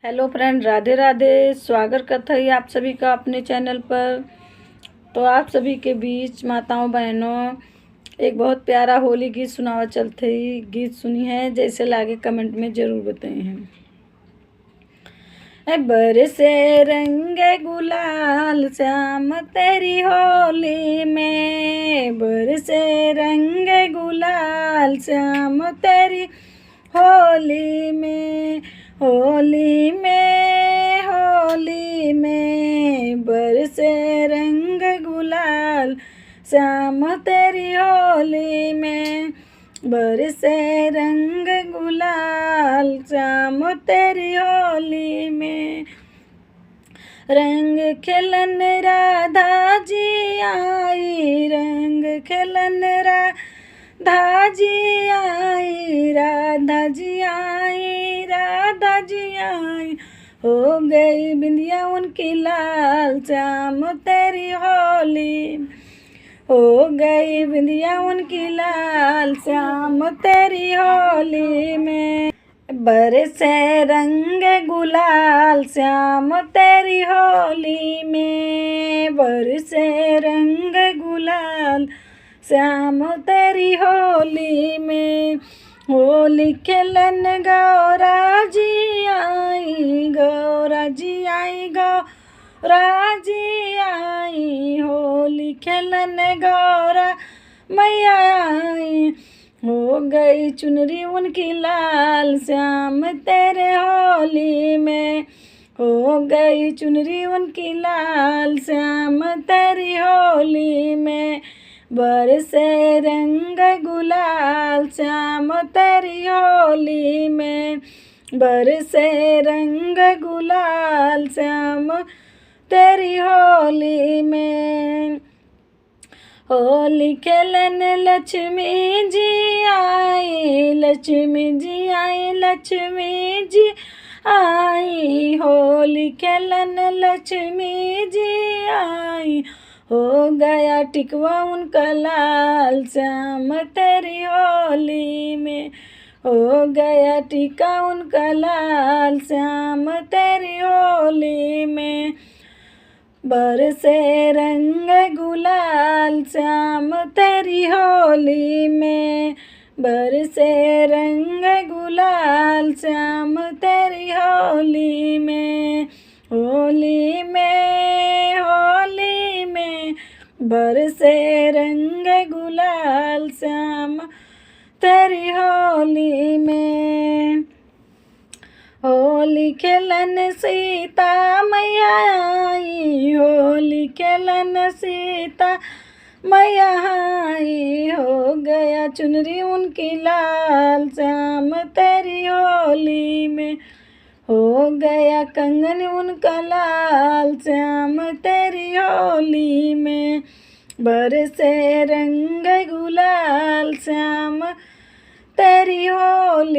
Hello friend, Radhe Radhe. स्वागत करता है आप सभी का अपने चैनल पर। तो आप सभी के बीच माताओं बहनों एक बहुत प्यारा होली गीत सुनावा चलते ही गीत सुनी है, जैसे लागे कमेंट में ज़रूर बताए हैं। बरसे रंग गुलाल श्याम तेरी होली में, बरसे रंग गुलाल श्याम तेरी होली में, होली में, होली में बरसे रंग गुलाल श्याम तेरी होली में, बरसे रंग गुलाल श्याम तेरी होली में। रंग खेलन राधा जी आई, रंग खेलन राधा जी आई, राधा जी आई, राधा जी आई। हो गई बिंदिया उनकी लाल श्याम तेरी होली, हो गई बिंदिया उनकी लाल श्याम तेरी होली में। बरसे रंग गुलाल श्याम तेरी होली में, बरसे रंग गुलाल श्याम तेरी होली में। होली खेलन गौरा जी आई, गौरा जी आई, गौरा जी आई। होली खेलन गौरा मैया आई, हो गई चुनरी उनकी लाल श्याम तेरे होली में, हो गई चुनरी उनकी लाल श्याम तेरी होली में। बरसे रंग गुलाल श्याम तेरी होली में, बरसे रंग गुलाल श्याम तेरी होली में। होली खेलन लक्ष्मी जी आई, लक्ष्मी जी आई, लक्ष्मी जी आई। होली खेलन लक्ष्मी जी आई, हो गया टिकवा उनका लाल श्याम तेरी होली में, हो गया टिका उनका लाल श्याम तेरी होली में। बरसे रंग गुलाल श्याम तेरी होली में, बरसे रंग गुलाल श्याम तेरी होली में, होली में, होली में बरसे रंग गुलाल श्याम तेरी होली में। होली खेलन सीता मैया आई, होली खेलन सीता मैया आई। हो गया चुनरी उनकी लाल श्याम तेरी होली में, हो गया कंगन उनका लाल श्याम तेरी होली में। बरसे रंग गुलाल श्याम तेरी होली